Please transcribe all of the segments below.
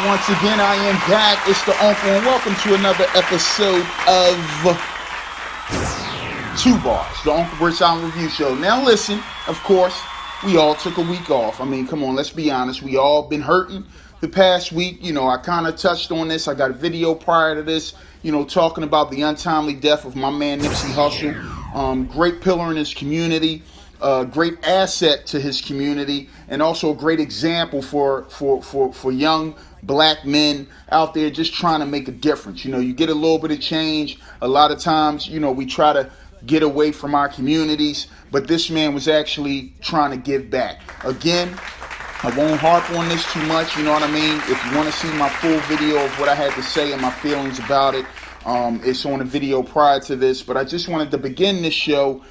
once again, I am back. It's the Uncle, and welcome to another episode of TUBARS, the Uncle Britt Sound Review Show. Now listen, of course, we all took a week off. I mean, come on, let's be honest. We all been hurting the past week. You know, I kind of touched on this. I got a video prior to this, you know, talking about the untimely death of my man Nipsey Hussle. Great pillar in his community. Great asset to his community, and also a great example for young black men out there just trying to make a difference. You know, you get a little bit of change. A lot of times, you know, we try to get away from our communities, but this man was actually trying to give back. Again, I won't harp on this too much, you know what I mean? If you want to see my full video of what I had to say and my feelings about it, it's on a video prior to this, but I just wanted to begin this show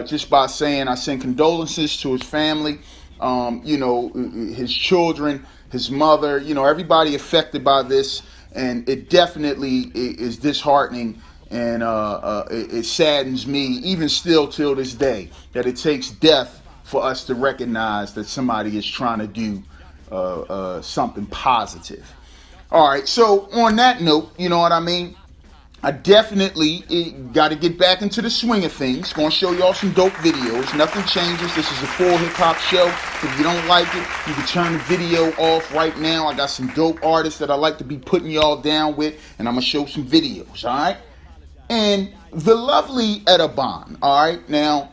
just by saying I send condolences to his family, you know, his children, his mother, you know, everybody affected by this, and it definitely is disheartening, and it saddens me, even still till this day, that it takes death for us to recognize that somebody is trying to do something positive. All right, so on that note, you know what I mean? I definitely got to get back into the swing of things. Going to show y'all some dope videos. Nothing changes. This is a full hip-hop show. If you don't like it, you can turn the video off right now. I got some dope artists that I like to be putting y'all down with, and I'm going to show some videos, all right? And the lovely Etta Bond, all right? Now,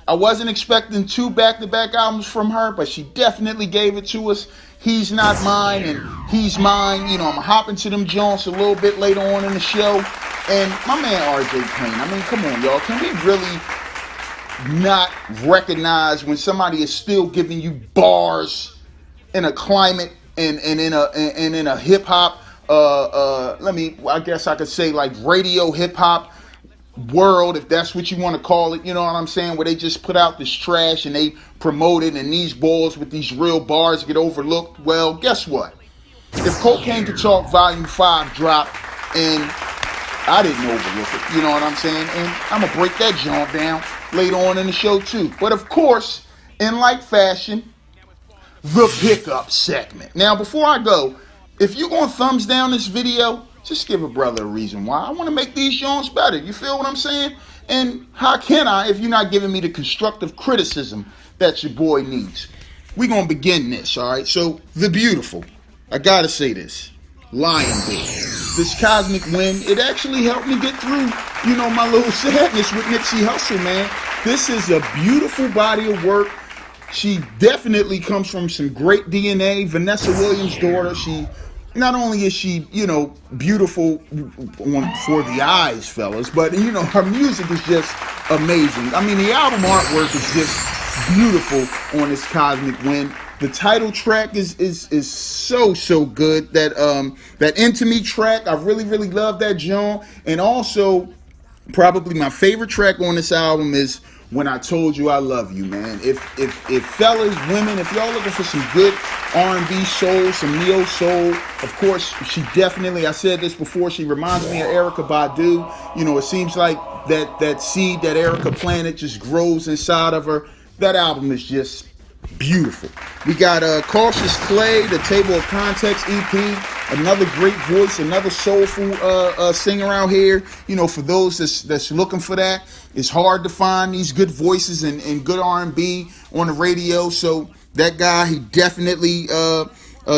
I wasn't expecting 2 back-to-back albums from her, but she definitely gave it to us. He's Not Mine and He's Mine. You know, I'm hopping to them joints a little bit later on in the show. And my man RJ Payne, I mean, come on, y'all. Can we really not recognize when somebody is still giving you bars in a climate and in a hip hop, I guess I could say like radio hip hop world, if that's what you want to call it, you know what I'm saying, where they just put out this trash and they promote it, and these balls with these real bars get overlooked. Well, guess what? If Cocaine Could Talk Volume 5 dropped and I didn't overlook it, you know what I'm saying, and I'm going to break that joint down later on in the show too. But of course, in like fashion, the pickup segment. Now, before I go, if you're going to thumbs down this video, just give a brother a reason why. I want to make these joints better. You feel what I'm saying? And how can I if you're not giving me the constructive criticism that your boy needs? We're going to begin this, all right? So, the beautiful, I got to say this, Lion Bear. This cosmic win, it actually helped me get through, you know, my little sadness with Nipsey Hussle, man. This is a beautiful body of work. She definitely comes from some great DNA. Vanessa Williams' daughter, not only is she, you know, beautiful for the eyes, fellas, but, you know, her music is just amazing. I mean, the album artwork is just beautiful on this Cosmic Wind. The title track is so good. That Into Me track, I really love that joint. And also, probably my favorite track on this album is When I Told You I Love You, man. If fellas, women, if y'all looking for some good R&B soul, some neo soul, of course, she definitely, I said this before, she reminds me of Erykah Badu. You know, it seems like that seed that Erykah planted just grows inside of her. That album is just beautiful. We got Cautious Clay, the Table of Context EP, another great voice, another soulful singer out here. You know, for those that's looking for that, it's hard to find these good voices and good R&B on the radio. So that guy, he definitely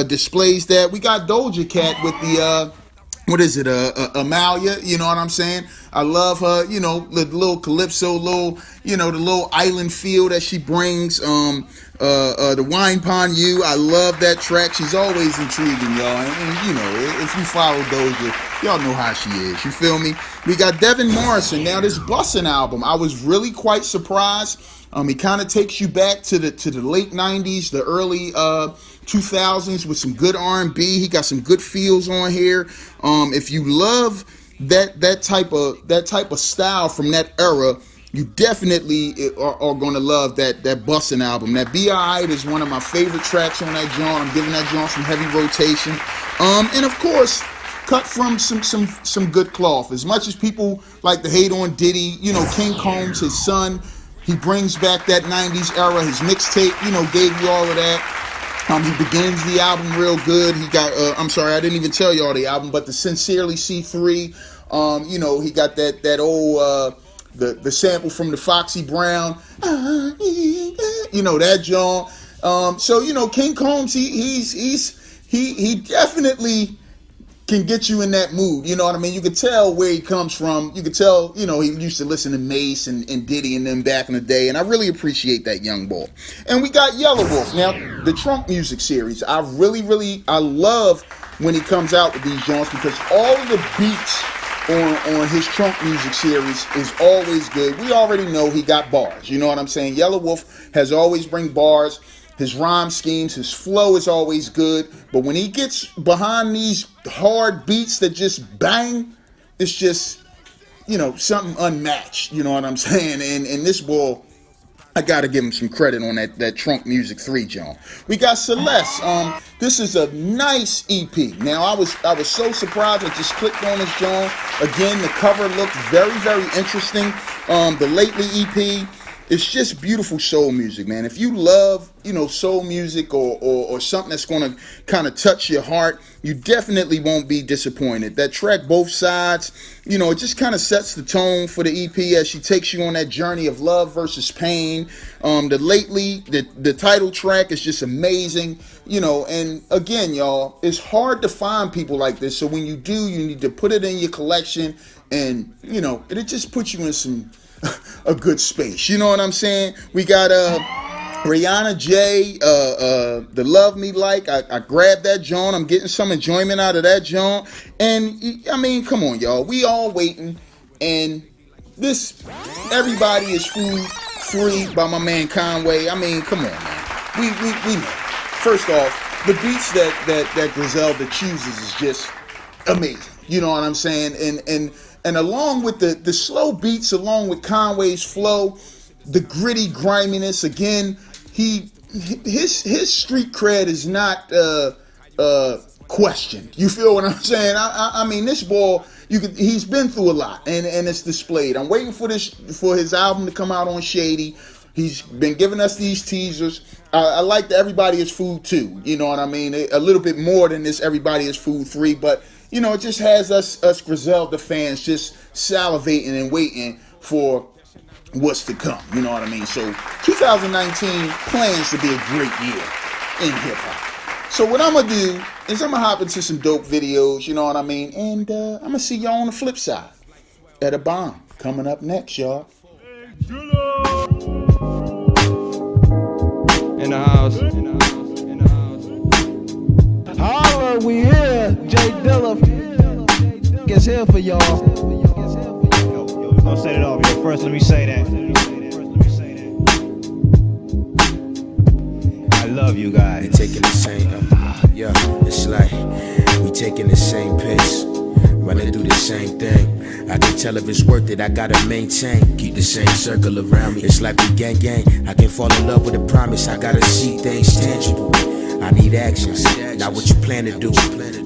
displays that. We got Doja Cat with the Amalia, you know what I'm saying? I love her, you know, the little calypso, the little island feel that she brings. The Wine Pond U, I love that track. She's always intriguing, y'all. And you know, if you follow Doja, y'all know how she is. You feel me? We got Devin Morrison. Now, this Bussin' album, I was really quite surprised. He kind of takes you back to the late 90s, the early 2000s with some good R&B. He got some good feels on here. If you love that type of style from that era, you definitely are going to love that Bussin' album. That Be Alright is one of my favorite tracks on that joint. I'm giving that joint some heavy rotation. And of course, cut from some good cloth. As much as people like to hate on Diddy, you know, King Combs, his son, he brings back that 90s era. His mixtape, you know, gave you all of that. He begins the album real good. He got, I'm sorry, I didn't even tell y'all the album, but the Sincerely C3, you know, he got that old, the sample from the Foxy Brown, you know, that John. So, you know, King Combs, he definitely can get you in that mood. You know what I mean? You could tell where he comes from. You could tell, you know, he used to listen to Mace and Diddy and them back in the day, and I really appreciate that young boy. And we got Yellow Wolf. Now, the Trunk Music series, I love when he comes out with these joints, because all of the beats on his Trunk Music series is always good. We already know he got bars. You know what I'm saying? Yellow Wolf has always bring bars. His rhyme schemes, his flow is always good. But when he gets behind these hard beats that just bang, it's just, you know, something unmatched. You know what I'm saying? And this boy, I got to give him some credit on that Trunk Music 3, John. We got Celeste. This is a nice EP. Now, I was so surprised. I just clicked on this, John. Again, the cover looked very, very interesting. The Lately EP, it's just beautiful soul music, man. If you love, you know, soul music or something that's going to kind of touch your heart, you definitely won't be disappointed. That track, Both Sides, you know, it just kind of sets the tone for the EP as she takes you on that journey of love versus pain. The Lately, the title track is just amazing, you know, and again, y'all, it's hard to find people like this. So when you do, you need to put it in your collection, and, you know, it just puts you in some a good space. You know what I'm saying? We got Rihanna J, the Love Me Like. I grabbed that joint. I'm getting some enjoyment out of that joint. And I mean, come on, y'all. We all waiting. And this, Everybody Is Food Free by my man Conway. I mean, come on, man. We know. First off, the beats that Griselda chooses is just amazing. You know what I'm saying? And along with the slow beats, along with Conway's flow, the gritty griminess, again, his street cred is not questioned. You feel what I'm saying? I mean, this boy, he's been through a lot, and it's displayed. I'm waiting for his album to come out on Shady. He's been giving us these teasers. I like the Everybody Is Food 2. You know what I mean? A little bit more than this Everybody Is Food 3, but you know, it just has us Griselda fans just salivating and waiting for what's to come. You know what I mean? So 2019 plans to be a great year in hip-hop. So what I'm going to do is I'm going to hop into some dope videos, you know what I mean? And I'm going to see y'all on the flip side. Etta Bond coming up next, y'all. In the house. Holla, we here. J Dilla gets here for y'all. Yo, we gonna set it off. Yo, first, let me say that. I love you guys. We taking the same, yeah, it's like we taking the same pace, running through the same thing. I can tell if it's worth it, I gotta maintain. Keep the same circle around me, it's like we gang. I can fall in love with a promise, I gotta see things tangible. I need actions, not what you plan to do.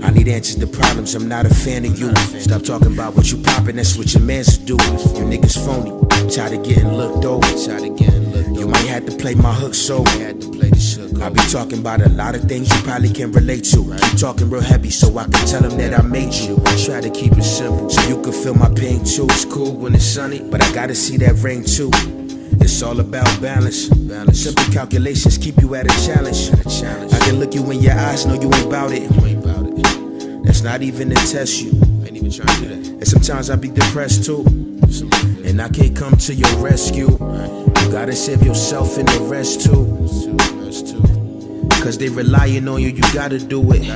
I need answers to problems, I'm not a fan of you. Stop talking about what you poppin', that's what your mans do. You niggas phony, tired of getting looked over. You might have to play my hook so I be talking about a lot of things you probably can relate to. Keep talking real heavy so I can tell them that I made you. I try to keep it simple so you can feel my pain too. It's cool when it's sunny, but I gotta see that rain too. It's all about balance. Simple calculations keep you at a challenge. I can look you in your eyes, know you ain't about it. That's not even to test you. Ain't even trying to do that. And sometimes I be depressed too, and I can't come to your rescue. You gotta save yourself and the rest too. Cause they relying on you, you gotta do it.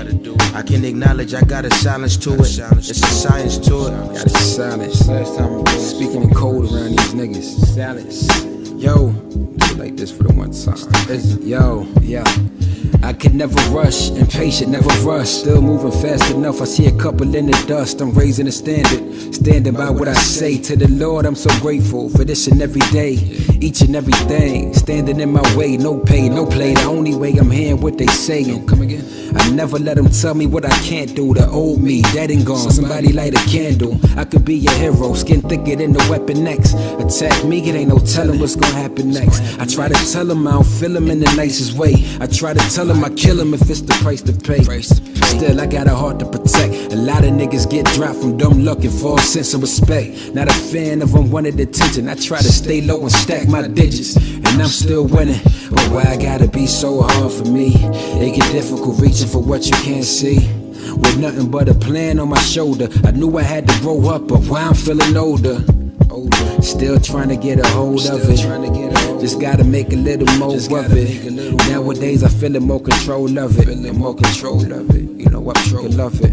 I can acknowledge I got a silence to it. It's a science to it. Got a silence. Last time I was speaking in code around these niggas. Silence. Yo, do it like this for the one time. Yo, yeah. I could never rush, impatient, never rush. Still moving fast enough, I see a couple in the dust. I'm raising the standard, standing by what I say. To the Lord, I'm so grateful for this and every day. Each and everything, standing in my way. No pay, no play, the only way I'm hearing what they saying. Come again? I never let them tell me what I can't do. The old me, dead and gone, somebody light a candle. I could be your hero, skin thicker than the weapon next. Attack me, it ain't no telling what's gonna happen next. I try to tell them I don't feel them in the nicest way. I try to tell tell him I kill him if it's the price to pay. Still, I got a heart to protect. A lot of niggas get dropped from dumb luck and false sense of respect. Not a fan of unwanted attention. I try to stay low and stack my digits, and I'm still winning. But why I gotta be so hard for me? It get difficult reaching for what you can't see. With nothing but a plan on my shoulder, I knew I had to grow up, but why I'm feeling older. Still trying to get a hold of it. Just gotta make a little more of it. Nowadays I feel more control of it. More control of it. You know what? I love it.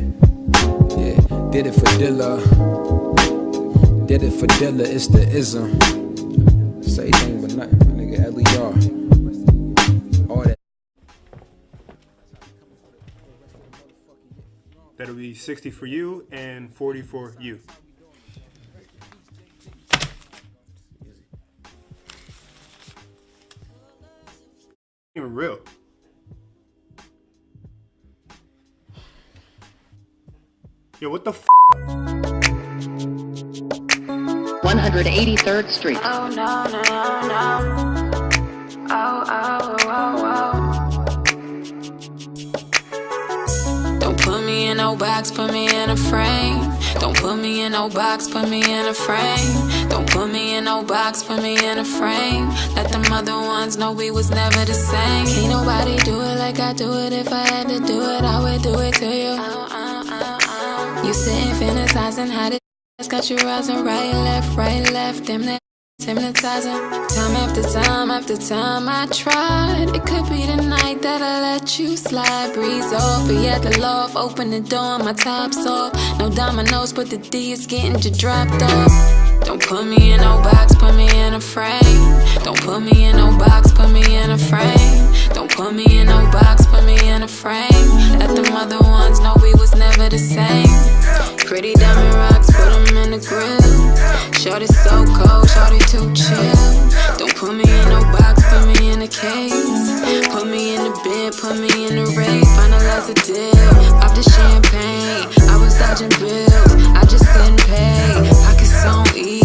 Yeah, did it for Dilla. Did it for Dilla. It's the ism. Say thing but nothing, my nigga. L.E.R. All that. That'll be 60 for you and 40 for you. Even real. Yo, what the f? 183rd Street. Oh no, no, no. Oh, oh, oh, oh. Don't put me in no box, put me in a frame. Don't put me in no box, put me in a frame. Don't put me in no box, put me in a frame. Let them other ones know we was never the same. Can't nobody do it like I do it. If I had to do it, I would do it to you. You sitting fantasizing how this got you rising right, left. Damn that hypnotizing. Time after time I tried. It could be the night that I let you slide. Breeze off, be at the loft. Open the door, my top's off. No dominoes, but the D is getting just dropped off. Don't put me in no box, put me in a frame. Don't put me in no box, put me in a frame. Don't put me in no box, put me in a frame. Let them other ones know we was never the same. Pretty diamond rocks, put them in the grill. Shorty so cold, shorty too chill. Don't put me in no box, put me in a case. Put me in the bed, put me in the race. Finalize the deal, pop the champagne. I was dodging bills, I just couldn't pay. Pockets on E,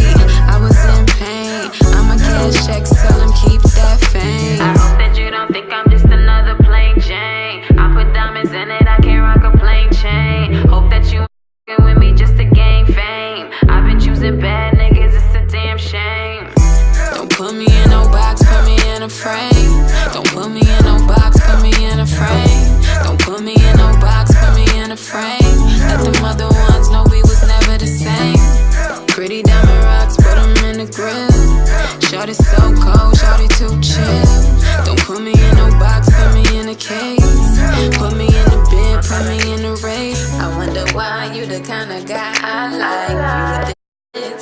I was in pain. I'ma cash checks, tell them keep that fame. I hope that you don't think I'm just another plain Jane. I put diamonds in it, I can't rock a plain chain. Hope that you with me just to gain fame. I've been choosing bad niggas, it's a damn shame. Don't put me in no box, put me in a frame. Don't put me in no box, put me in a frame. Don't put me in no box, put me in a frame. Let them other ones know we was never the same. Pretty diamond rocks, put them in the grill. Shorty so cold, shorty too chill. Don't put me in no box, put me in a case. Put me in the bed, put me in the race. I wonder why you the kind of guy I like. You with the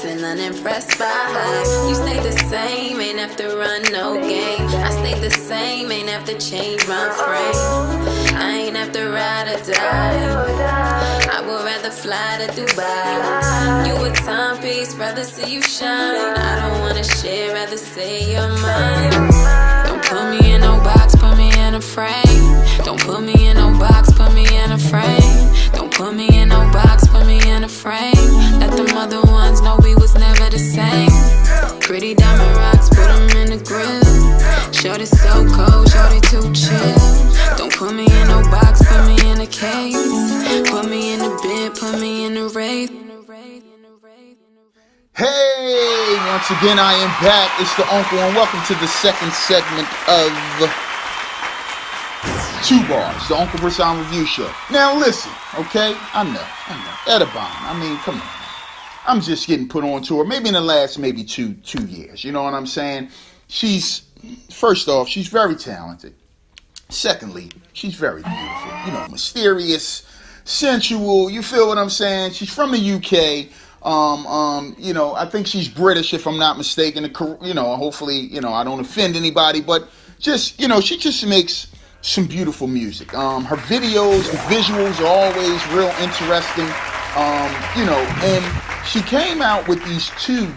and unimpressed by hype. You stay the same, ain't have to run no game. I stay the same, ain't have to change my frame. I ain't have to ride or die. I would rather fly to Dubai. You a timepiece, rather see you shine. I don't wanna share, rather say you're mine. Don't put me in no box, put me in a frame. Don't put me in no box, put me in a frame. Don't put me in no box, put me in a frame. Let them other ones know we was never the same. Pretty diamond rocks, put them in the grill. Shorty so cold, shorty too chill. Don't put me in no box, put me in a case. Put me in the bed, put me in the race. Hey, once again I am back. It's the Uncle, and welcome to the second segment of TUBARS, the Uncle Versan Review Show. Now listen, okay? I know. Etta Bond, I mean, come on. I'm just getting put on to her, maybe in the last two years. You know what I'm saying? First off, she's very talented. Secondly, she's very beautiful. You know, mysterious, sensual. You feel what I'm saying? She's from the UK. You know, I think she's British, if I'm not mistaken. You know, hopefully, you know, I don't offend anybody, but just, you know, she just makes some beautiful music. Her videos, the visuals are always real interesting. You know, and she came out with these 2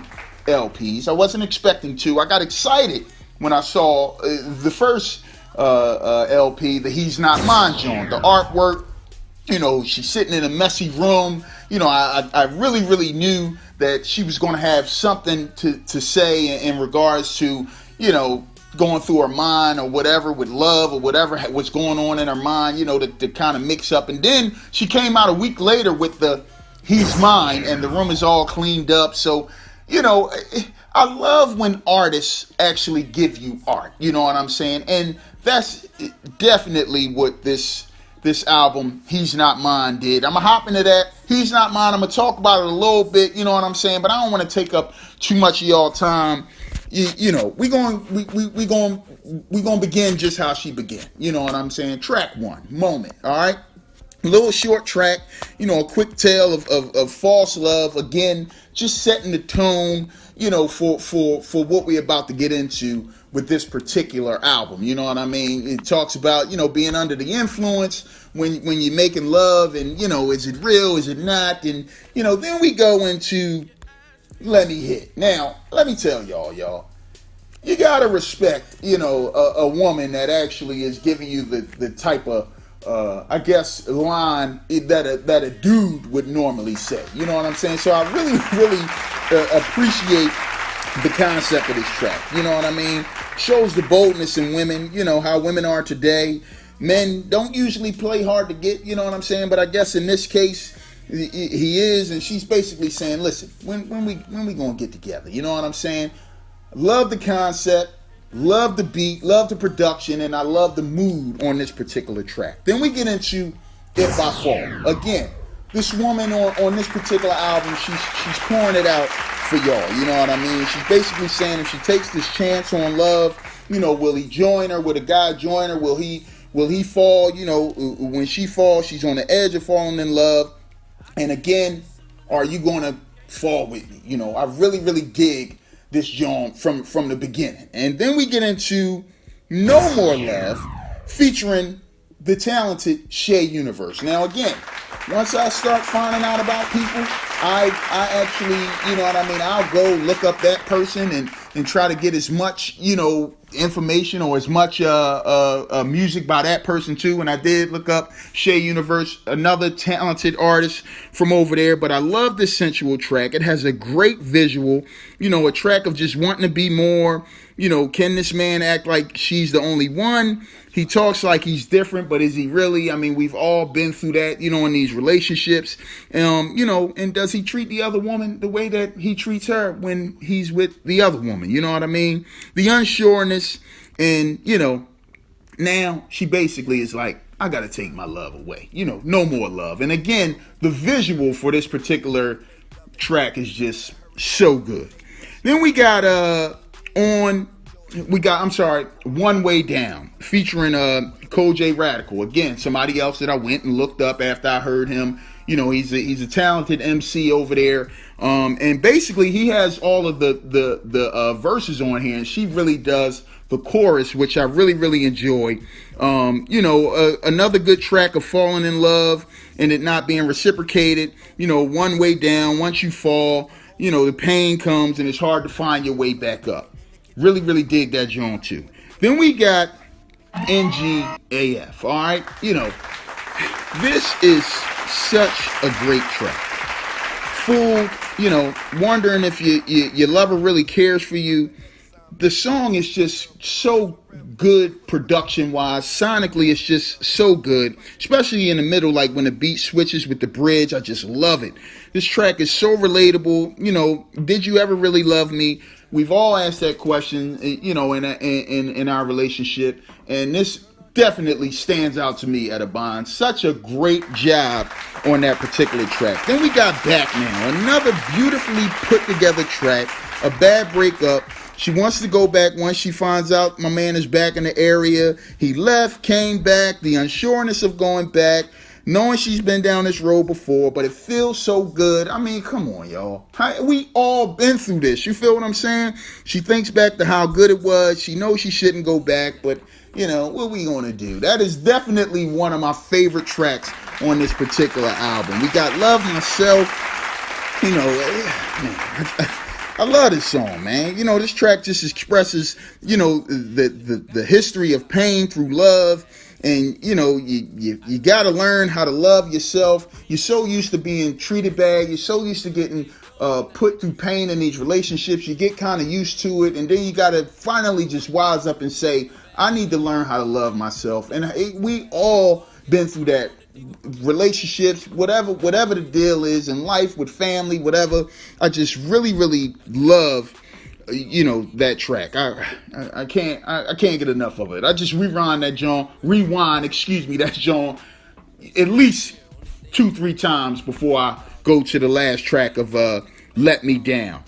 LPs. I wasn't expecting 2. I got excited when I saw the first LP, the Hes Not Mine joint. The artwork, you know, she's sitting in a messy room. You know, I really knew that she was going to have something to say in regards to, you know, going through her mind or whatever with love or whatever was going on in her mind, to kind of mix up. And then she came out a week later with the He's Mine, and the room is all cleaned up. So, I love when artists actually give you art, you know what I'm saying? And that's definitely what this album, He's Not Mine, did. I'm going to hop into that. He's Not Mine. I'm going to talk about it a little bit, you know what I'm saying? But I don't want to take up too much of y'all time. We're going to begin just how she began. You know what I'm saying? Track 1, Moment, all right? Little short track, a quick tale of false love. Again, just setting the tone, for what we're about to get into with this particular album. You know what I mean? It talks about, being under the influence when you're making love, and, is it real? Is it not? And, then we go into Let Me Hit. Now, let me tell y'all, you gotta respect, a woman that actually is giving you the type of I guess line that a dude would normally say. You know what I'm saying? So I really appreciate the concept of this track. You know what I mean? Shows the boldness in women. How women are today. Men don't usually play hard to get. You know what I'm saying? But I guess in this case, he is, and she's basically saying, "Listen, when we gonna get together?" You know what I'm saying? Love the concept. Love the beat, love the production, and I love the mood on this particular track. Then we get into If I Fall. Again, this woman on this particular album, she's pouring it out for y'all. You know what I mean? She's basically saying if she takes this chance on love, will he join her? Will the guy join her? Will he fall? When she falls, she's on the edge of falling in love. And again, are you going to fall with me? I really, really dig this joint from the beginning. And then we get into No More Love, featuring the talented Shay Universe. Now again, once I start finding out about people, I actually, I'll go look up that person and try to get as much, information or as much music by that person too. And I did look up Shay Universe, another talented artist from over there. But I love this sensual track. It has a great visual, a track of just wanting to be more. Can this man act like she's the only one? He talks like he's different, but is he really? I mean, we've all been through that, in these relationships. And does he treat the other woman the way that he treats her when he's with the other woman? You know what I mean? The unsureness, and, now she basically is like, I got to take my love away. No more love. And again, the visual for this particular track is just so good. Then we got One Way Down, featuring Cole J Radical. Again, somebody else that I went and looked up after I heard him. He's a talented MC over there. And basically he has all of the verses on here, and she really does the chorus, which I really, really enjoy. Another good track of falling in love and it not being reciprocated. One way down, once you fall, the pain comes and it's hard to find your way back up. Really, really dig that joint too. Then we got NGAF. All right, this is such a great track. Fooled, wondering if your lover really cares for you. The song is just so good production-wise. Sonically, it's just so good, especially in the middle, like when the beat switches with the bridge. I just love it. This track is so relatable. Did you ever really love me? We've all asked that question, in our relationship, and this definitely stands out to me, Etta Bond. Such a great job on that particular track. Then we got Back Now, another beautifully put together track, a bad breakup. She wants to go back once she finds out my man is back in the area. He left, came back, the unsureness of going back, knowing she's been down this road before, but it feels so good. I mean, come on, y'all. We all been through this. You feel what I'm saying? She thinks back to how good it was. She knows she shouldn't go back, but, what we going to do? That is definitely one of my favorite tracks on this particular album. We got Love Myself. I love this song, man. This track just expresses, the history of pain through love. And, you got to learn how to love yourself. You're so used to being treated bad. You're so used to getting put through pain in these relationships. You get kind of used to it, and then you got to finally just wise up and say, I need to learn how to love myself. And we all been through that. Relationships, whatever the deal is in life, with family, whatever. I just really love, that track. I can't get enough of it. I just rewind that joint at least 2-3 times before I go to the last track of Let Me Down.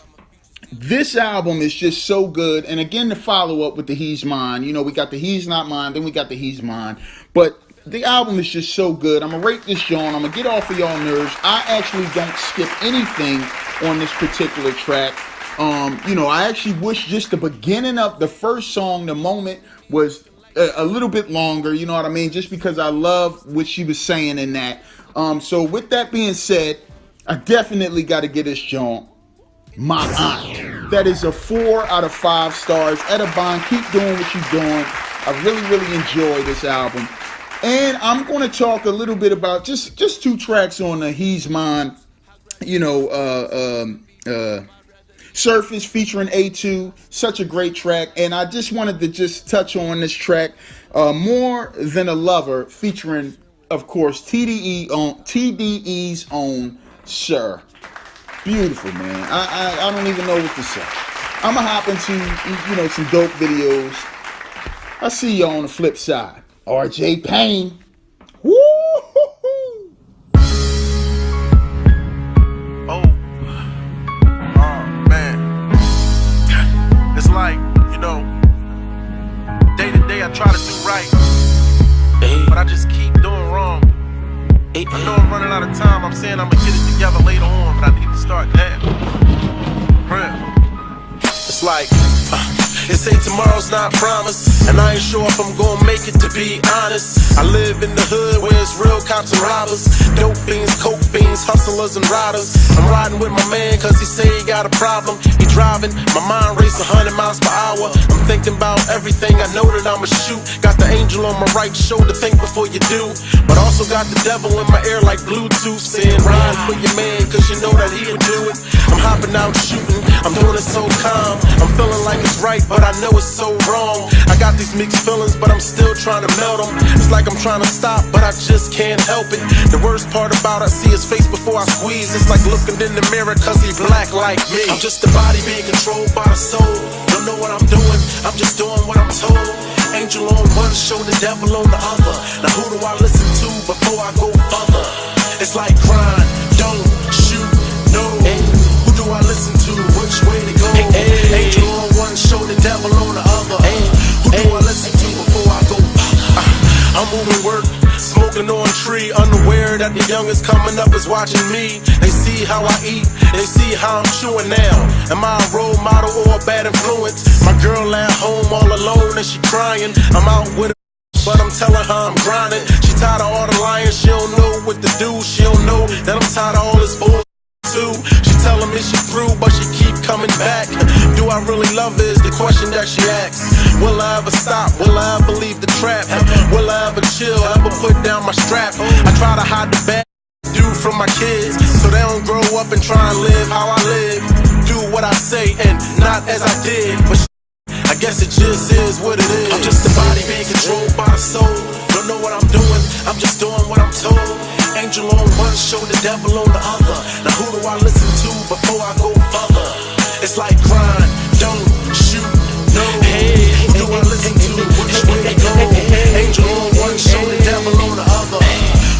This album is just so good. And again, the follow up with the Hes Mine. We got the Hes Not Mine, then we got the Hes Mine. But the album is just so good. I'm going to rate this joint. I'm going to get off of y'all nerves. I actually don't skip anything on this particular track. I actually wish just the beginning of the first song, the moment, was a little bit longer. You know what I mean? Just because I love what she was saying in that. So with that being said, I definitely got to get this joint my aunt. That is a 4 out of 5 stars. Etta Bond, keep doing what you're doing. I really enjoy this album. And I'm going to talk a little bit about just 2 tracks on the Hes Mine, Surface featuring A2, such a great track. And I just wanted to just touch on this track, More Than a Lover, featuring, of course, TDE's own Sir. Beautiful, man. I don't even know what to say. I'm going to hop into, some dope videos. I'll see you on the flip side. RJ Payne. Woo! Oh, man. It's like, day to day I try to do right, but I just keep doing wrong. I know I'm running out of time. I'm saying I'm gonna get it together later on, but I need to start now. It's like, they say tomorrow's not promised, and I ain't sure if I'm gonna make it, to be honest. I live in the hood where it's real cops and robbers, dope fiends, coke fiends, hustlers and riders. I'm riding with my man cause he say he got a problem. He driving, my mind race 100 miles per hour. I'm thinking about everything, I know that I'ma shoot. Got the angel on my right shoulder, think before you do. But also got the devil in my ear like Bluetooth, saying ride for your man cause you know that he would do it. I'm hopping out shooting, I'm doing it so calm. I'm feeling like it's right, but I know it's so wrong. I got these mixed feelings, but I'm still trying to melt them. It's like I'm trying to stop, but I just can't help it. The worst part about it, I see his face before I squeeze. It's like looking in the mirror cause he black like me. I'm just a body being controlled by the soul. Don't know what I'm doing, I'm just doing what I'm told. Angel on one, show the devil on the other. Now who do I listen to before I go further? It's like grind, don't shoot, no. Who do I listen to, which way to go? Angel on one, show the devil on the other. Who do I listen to before I go further? I'm moving work, smoking on tree, unaware that the youngest coming up is watching me. They see how I eat, they see how I'm chewing now. Am I a role model or a bad influence? My girl at home all alone and she crying. I'm out with her, but I'm telling her I'm grinding. She tired of all the lying, she don't know what to do. She don't know that I'm tired of all this bull too. She telling me she through, but she keep coming back. Do I really love her is the question that she asks. Will I ever stop? Will I ever leave the trap? Will I ever chill? Ever put down my strap? I try to hide the bad do from my kids, so they don't grow up and try and live how I live. Do what I say and not as I did, but I guess it just is what it is. I'm just a body being controlled by the soul. Don't know what I'm doing, I'm just doing what I'm told. Angel on one, show the devil on the other. Now who do I listen to before I go further? It's like grind, don't shoot, no. Who do I listen to, which way to go? Angel on one, show the devil on the other.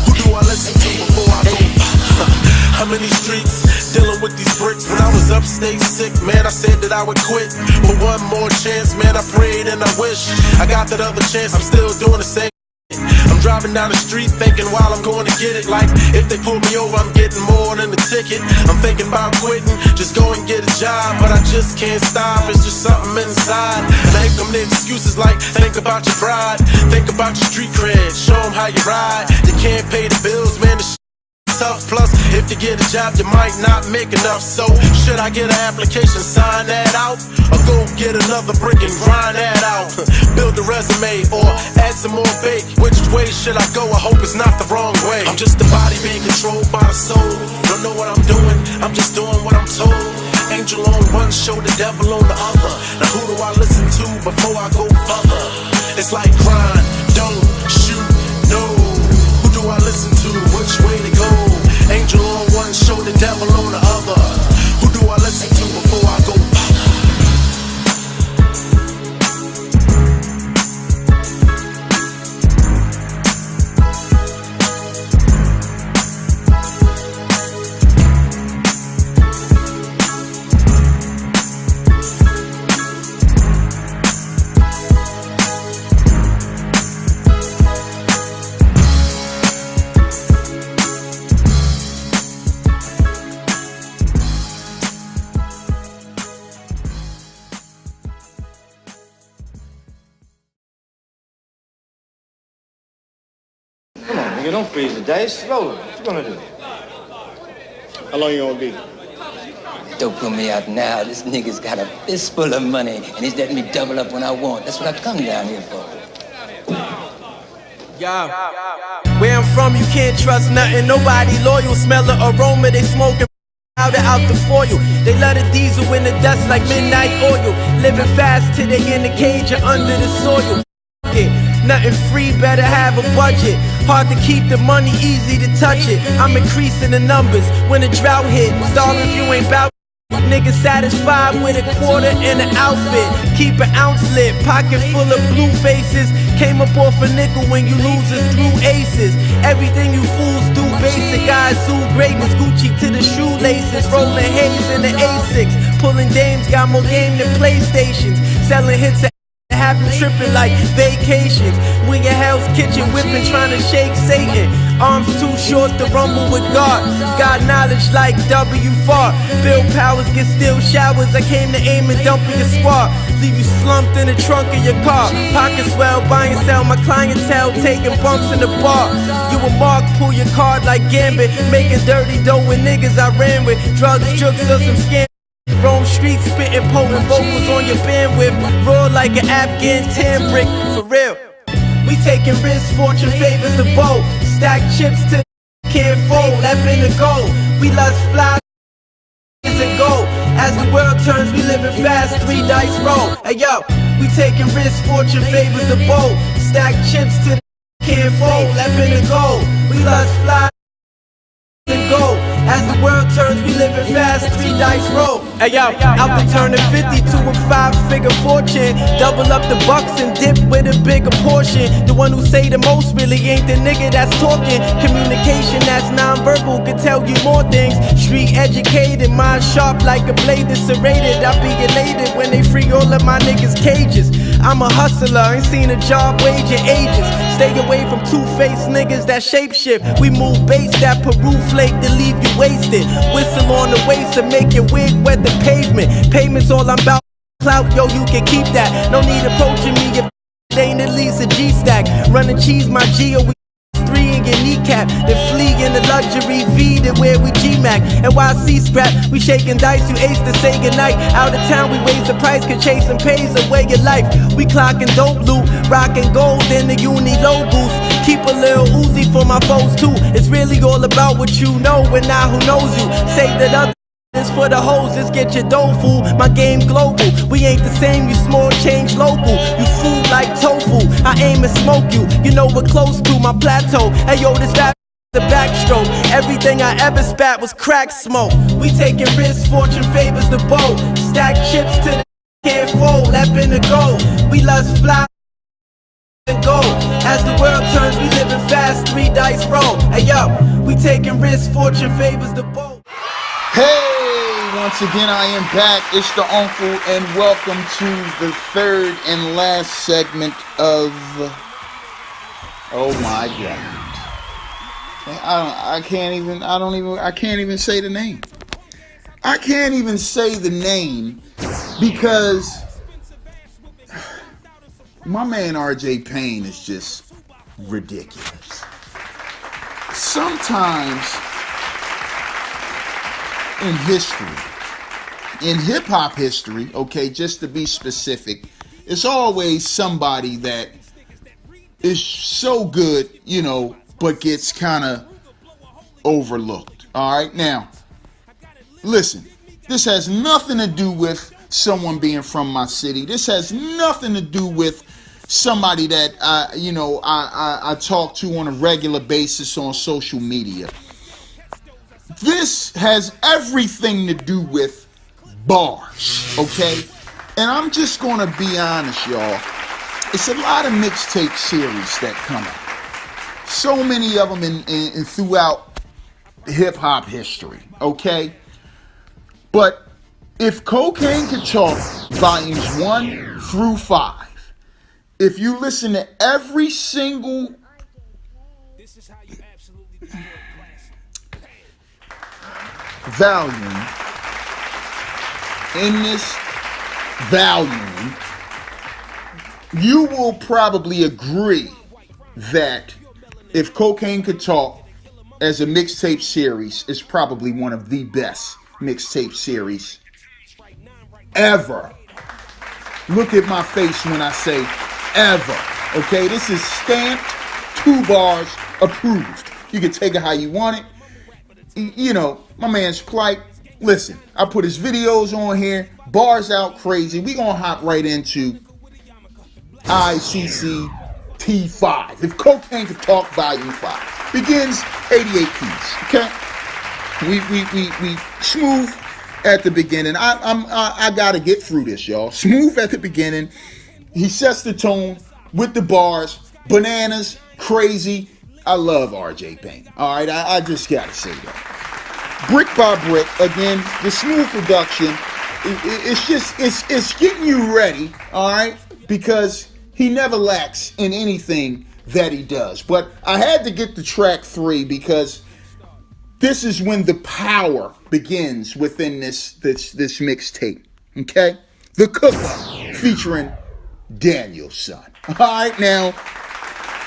Who do I listen to before I go further? I'm in these streets, dealing with these bricks. When I was upstate sick, man, I said that I would quit. But one more chance, man, I prayed and I wish I got that other chance, I'm still doing the same. I'm driving down the street thinking while I'm going to get it. Like if they pull me over I'm getting more than the ticket. I'm thinking about quitting, just go and get a job. But I just can't stop, it's just something inside. And I hate them the excuses like think about your pride, think about your street cred, show them how you ride. You can't pay the bills, man, the shit tough, plus If you get a job, you might not make enough. So, should I get an application, sign that out? Or go get another brick and grind that out? Build a resume or add some more bake. Which way should I go? I hope it's not the wrong way. I'm just a body being controlled by the soul. Don't know what I'm doing, I'm just doing what I'm told. Angel on one shoulder, devil on the other. Now who do I listen to before I go further? It's like grind, don't shoot, no. Who do I listen to? Which way to go? Angel on one shoulder, devil on the other. Who do I listen to before I go further? Come on, nigga, don't freeze the dice. Roll it. What you gonna do? How long you gonna be? Don't put me out now. This nigga's got a fistful of money, and he's letting me double up when I want. That's what I come down here for. Yo, where I'm from, you can't trust nothing. Nobody loyal. Smell the aroma, they smoking out the foil. They love the diesel in the dust like midnight oil. Living fast till they in the cage or under the soil. Nothing free, better have a budget. Hard to keep the money, easy to touch it. I'm increasing the numbers when the drought hit. Starve if you ain't bout. Niggas satisfied with a quarter and an outfit. Keep an ounce lit, pocket full of blue faces. Came up off a nickel when you losers threw aces. Everything you fools do basic. Guys zoo greatness, Gucci to the shoelaces. Rolling haze in the A6. Pulling dames, got more game than PlayStations. Selling hits at have you tripping like vacations. When your Hell's Kitchen whipping, trying to shake Satan. Arms too short to rumble with God. Got knowledge like W4. Bill Powers get still showers. I came to aim and dump in your squad. Leave you slumped in the trunk of your car. Pocket swell, buy and sell. My clientele taking bumps in the bar. You a mark, pull your card like Gambit. Making dirty dough with niggas I ran with. Drugs, jokes, or some scam. Rome streets spitting potent vocals on your bandwidth. Raw like an Afghan tan brick, for real. We taking risks, fortune favors the bow. Stack chips to can't fold, that been the goal. We lust fly and go. As the world turns, we living fast, 3 dice roll. Hey yo, we taking risks, fortune favors the bow. Stack chips to can't fold, that been the goal. We lust fly and go. As the world turns, we living fast, 3 dice roll. Hey yo, out the turning 50 to a 5-figure fortune. Double up the bucks and dip with a bigger portion. The one who say the most really ain't the nigga that's talking. Communication that's non-verbal could tell you more things. Street educated, mind sharp like a blade that's serrated. I be elated when they free all of my niggas' cages. I'm a hustler, ain't seen a job wage in ages. Stay away from two-faced niggas that shapeshift. We move bass that Peru flake to leave you wasted. Whistle on the waist and make your wig wet the pavement. Payments all I'm about. Clout, yo, you can keep that. No need approaching me if it ain't at least a G-stack. Running cheese, my G, or we 3 in your kneecap. Then flee in the luxury V to where we G-Mac. NYC scrap, we shaking dice, you ace to say goodnight. Out of town, we raise the price, cause chasing pays away your life. We clocking dope loot, rocking gold in the uni low boost. Keep a little Uzi for my foes too. It's really all about what you know and not who knows you. Say that other it's for the hoes, just get your dough fool. My game global, we ain't the same, you small change local. You food like tofu, I aim and smoke you. You know we're close to my plateau. Hey yo, this rap the backstroke. Everything I ever spat was crack smoke. We taking risks, fortune favors the bow. Stack chips to the can't fold, that been the goal. We lust fly and go. As the world turns, we living fast, 3 dice roll. Hey yo, we taking risks, fortune favors the bow. Hey, once again I am back. It's the Uncle, and welcome to the 3rd and last segment of oh my god. I can't even say the name. I can't even say the name because my man RJ Payne is just ridiculous. Sometimes in history, in hip hop history, okay, just to be specific, it's always somebody that is so good, you know, but gets kind of overlooked. All right, now, listen, this has nothing to do with someone being from my city. This has nothing to do with somebody that I talk to on a regular basis on social media. This has everything to do with Barz, okay? And I'm just gonna be honest, y'all. It's a lot of mixtape series that come out. So many of them in throughout hip hop history, okay? But if Cocaine Could Talk, volumes 1 through 5, if you listen to every single volume in this volume, you will probably agree that if Cocaine Could Talk as a mixtape series is probably one of the best mixtape series ever. Look at my face when I say ever. Okay, this is stamped TUBARS approved. You can take it how you want it. You know, my man's plight. Listen, I put his videos on here. Barz out crazy. We gonna hop right into ICCT5. If Cocaine Could Talk, volume 5 begins 88 keys. Okay, we smooth at the beginning. I gotta get through this, y'all. Smooth at the beginning. He sets the tone with the bars. Bananas, crazy. I love RJ Payne. All right, I just gotta say that. Brick by brick, again, the smooth production. It's getting you ready. All right, because he never lacks in anything that he does. But I had to get to track 3 because this is when the power begins within this mixtape. Okay, The Cook Up featuring Daniel's son. All right, now,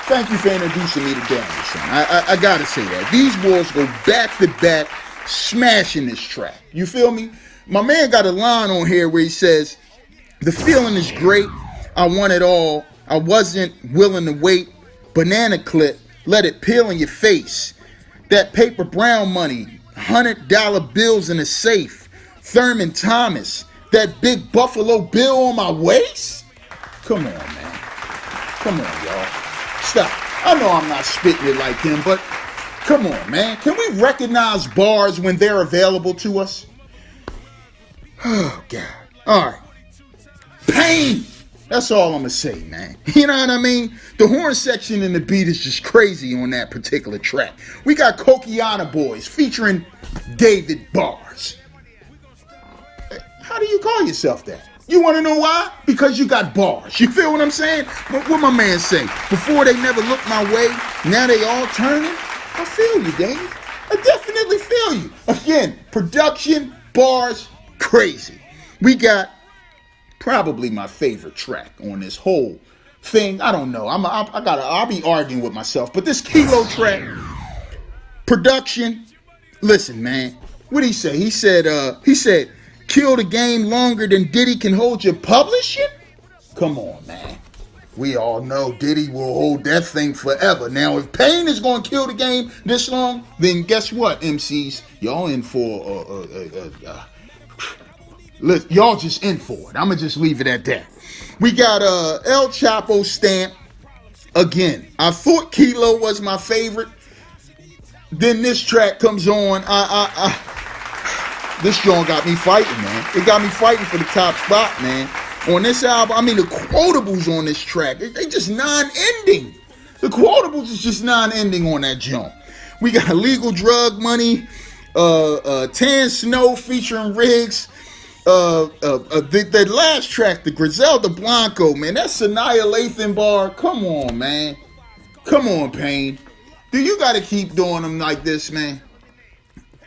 thank you for introducing me to Daniel's son. I gotta say that these boys go back to back, smashing this track. You feel me? My man got a line on here where he says, "The feeling is great. I want it all. I wasn't willing to wait. Banana clip, let it peel in your face. That paper brown money, $100 bills in a safe. Thurman Thomas, that big Buffalo Bill on my waist." Come on, man. Come on, y'all. Stop. I know I'm not spitting it like him, but come on, man. Can we recognize bars when they're available to us? Oh, God. All right. Payne. That's all I'm going to say, man. You know what I mean? The horn section and the beat is just crazy on that particular track. We got Cokiana Boys featuring David Barz. How do you call yourself that? You want to know why? Because you got bars. You feel what I'm saying? What my man say? Before they never looked my way, now they all turning? I feel you, Dave. I definitely feel you. Again, production, bars, crazy. We got probably my favorite track on this whole thing. I don't know. I'll be arguing with myself. But this Kilo track, production, listen, man. What'd he say? He said, kill the game longer than Diddy can hold your publishing? Come on, man. We all know Diddy will hold that thing forever. Now, if Payne is going to kill the game this long, then guess what, MCs? Y'all in for y'all just in for it. I'm going to just leave it at that. We got El Chapo stamp. Again, I thought Kilo was my favorite. Then this track comes on. This joint got me fighting, man. It got me fighting for the top spot, man. On this album, I mean, the quotables on this track, they just non-ending. The quotables is just non-ending on that joint. We got Illegal Drug Money, Tan Snow featuring Riggs. The last track, the Griselda Blanco, man, that's Sanaya Lathan bar. Come on, man. Come on, Payne. Do you got to keep doing them like this, man?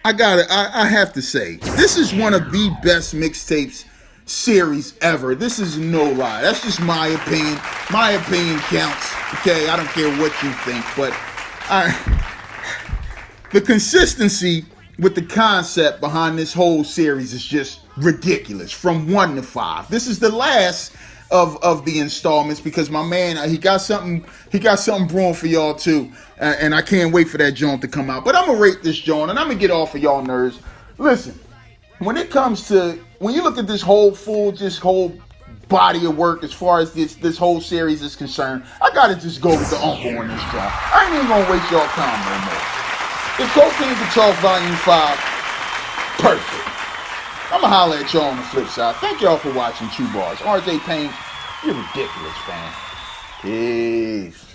I have to say, this is one of the best mixtapes series ever. This is no lie. That's just my opinion. My opinion counts. Okay, I don't care what you think, but the consistency with the concept behind this whole series is just ridiculous. From 1 to 5. This is the last of the installments because my man, he got something brewing for y'all too, and I can't wait for that joint to come out. But I'm gonna rate this joint, and I'm gonna get off of y'all nerds. Listen, when you look at this whole body of work as far as this whole series is concerned, I gotta just go with the uncle on this joint. I ain't even gonna waste y'all time no more. If Cocaine Guitars Volume 5, perfect. I'ma holler at y'all on the flip side. Thank y'all for watching TUBARS. RJ Payne, you're ridiculous, fam. Peace.